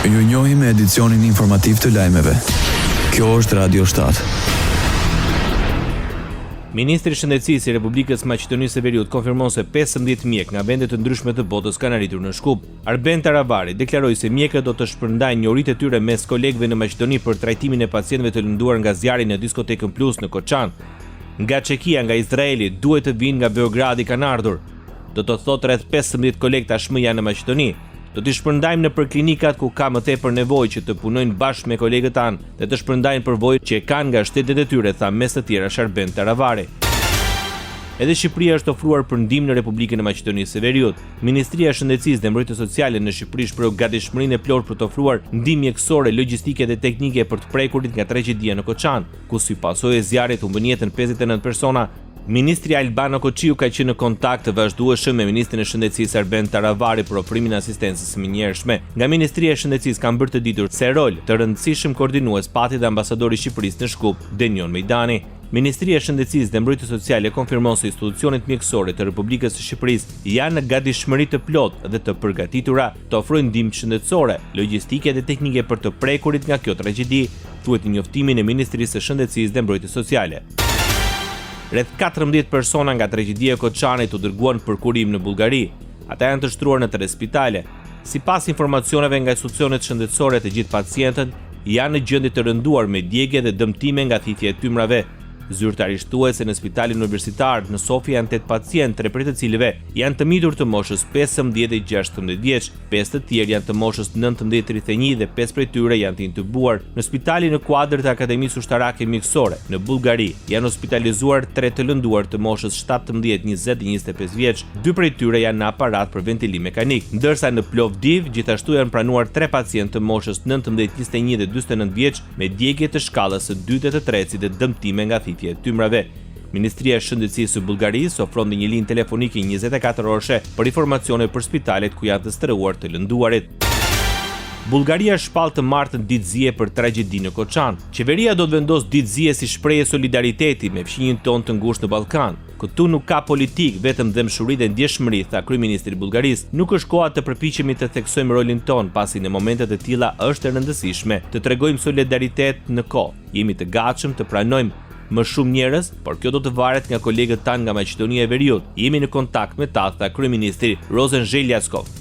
Ju njohim me edicionin informativ të lajmeve. Kjo është Radio 7. Ministri i Shëndetësisë i Republikës Maqedonisë së Veriut konfirmon se 15 mjek nga vende të ndryshme të botës kanë arritur në Shkup. Arben Taravari deklaroi se mjekët do të shpërndajnë njohuritë e tyre mes kolegëve në Maqedoni për trajtimin e pacientëve të lënduar nga zjarri në diskotekën Plus në Koçan. Nga Çekia, nga Izraeli, duhet të vinë nga Beogradi kanë ardhur. Do të thotë rreth 15 kolegë tashmë janë në Maqedoni. Do t'i shpërndajmë në për klinikat ku ka më tepër nevojë që të punojnë bashkë me kolegët tanë dhe të shpërndajnë përvojë që kanë nga shtetet e tyre, tha mes të tjera Arben Taravari. Edhe Shqipëria është ofruar për ndihmë në Republikën e Maqedonisë së Veriut. Ministria e Shëndetësisë dhe Mbrojtjes Sociale në Shqipëri shpreh gatishmërinë e plotë për të ofruar ndihmë mjekësore, logjistike dhe teknike për të prekurit nga tragjedia në Koçan, ku si pasojë e zjarrit humbën jetën 59 persona. Ministri Albano Koçiu ka qenë në kontakt të vazhdueshëm me ministrin e Shëndetësisë Arben Taravari për ofrimin e asistencës së menjëhershme. Nga Ministria e Shëndetësisë kanë bërë të ditur se rol të rëndësishëm koordinues pati dhe ambasadori i Shqipërisë në Shkup, Denion Mejdani. Ministria e Shëndetësisë dhe Mbrojtjes Sociale konfirmon se institucionet mjekësore të Republikës së Shqipërisë janë në gatishmëri të plotë dhe të përgatitura të ofrojnë ndihmë shëndetësore, logjistike dhe teknike për të prekurit nga kjo tragjedi, thuhet në njoftimin e Ministrisë së Shëndetësisë dhe Mbrojtjes Sociale. Rreth 14 persona nga tragjedia e Koçanit u dërguan për kurim në Bullgari. Ata janë të shtruar në 3 spitale. Sipas informacioneve nga institucionet shëndetësore, të gjithë pacientët janë në gjendje të rënduar me djegje dhe dëmtime nga thithja e tymrave. Zyrtari shtuaj se në spitalin universitar në Sofia janë 8 pacientë, 3 prej të cilëve janë të mitur të moshës 15 dhe 16 vjeç, 5 të tjerë janë të moshës 19-31 dhe 5 prej tyre janë të intubuar. Në spitalin në kuadër të Akademisë Ushtarake Mjekësore në Bullgari janë hospitalizuar 3 të lënduar të moshës 17, 20 dhe 25 vjeç, 2 prej tyre janë në aparat për ventilim mekanik, ndërsa në Plovdiv gjithashtu janë pranuar 3 pacientë të moshës 19, 21 dhe 49 vjeç me djegje të shkallës së 2 dhe të 3 dhe dëmtime nga thithja e tymrave. Ministria e Shëndetësisë së Bullgarisë ofron një linjë telefonike 24 orëshe për informacione për spitalet ku janë të strehuar të lënduarit. Bullgaria shpall të martën ditëzie për tragjedinë në Koçan. Qeveria do të vendosë ditëzie si shprehje solidariteti me fqinjin tonë të ngushtë në Ballkan. Këtu nuk ka politik, vetëm dëmshuri dhe ndjeshmëri, tha kryeministri i Bullgarisë. Nuk është koha të përpiqemi të theksojmë rolin ton, pasi në momente të tilla është e rëndësishme të tregojmë solidaritet në kohë. Jemi të gatshëm të pranojmë më shumë njerëz, por kjo do të varet nga kolegët tanë nga Maqedonia e Veriut. Jemi në kontakt me ta, tha kryeministri Rosen Zheljaskov.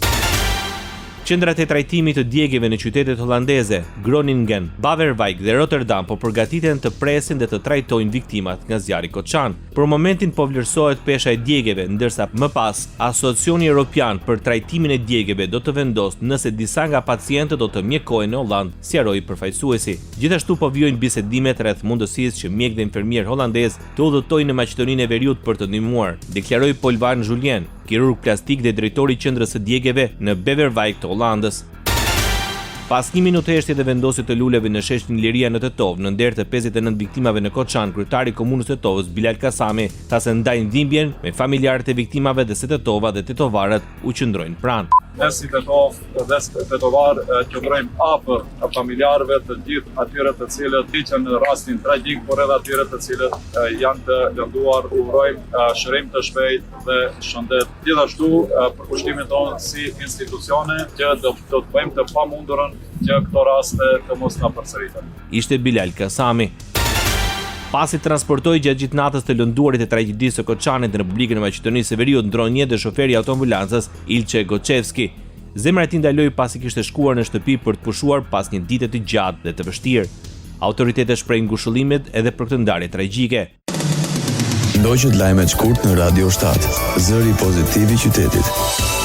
Qendrat e trajtimit të djegjeve në qytetet hollandeze, Groningen, Beverwijk dhe Rotterdam po përgatiten të presin dhe të trajtojnë viktimat nga zjarri Koçan. Për momentin po vlerësohet pesha e djegjeve, ndërsa më pas Asociacioni Evropian për trajtimin e djegjeve do të vendosë nëse disa nga pacientët do të mjekohen në Holland, sqaroi përfaqësuesi. Gjithashtu po vijojnë bisedimet rreth mundësisë që mjek dhe infermier holandez të udhëtojnë në Maqedoninë e Veriut për të ndihmuar, deklaroi Polvan Julien, kirurg plastik dhe drejtori i qendrës së djegjeve në Beverwijk të Hollandës. Pas 1 minutë heshtje dhe vendosje të luleve në sheshin Liria në Tetov, në nder të 59 viktimave në Koçan, kryetari i komunës Tetovës Bilal Kasami tha se ndajnë dhimbjen me familjarët e viktimave dhe se Tetova dhe tetovarët u qëndrojnë pranë. Ne si Tetov dhe Tetovar qëndrojmë afër familjarëve të gjithë atyre të cilët ndiqen në rastin tragjik, por edhe atyre të cilët janë të lënduar. Urojmë shërim të shpejtë dhe shëndet. Gjithashtu për kushtimin tonë si institucione që do të bëjmë të pamundurën që këto raste të mos na përsëriten. Ishte Bilal Kasami. Pasi transportoi gjatë gjithë natës të lënduarit e tragjedisë së Koçanit në Republikën e Maqedonisë së Veriut, ndron jetë dhe shoferi i autoambulancës Ilçe Goçevski. Zemra e tij ndaloi pasi kishte shkuar në shtëpi për të pushuar pas një dite të gjatë dhe të vështirë. Autoritetet shprehin ngushëllimet edhe për këtë ndarje tragjike. Ndoqët lajmet shkurt në Radio 7, zëri pozitiv i qytetit.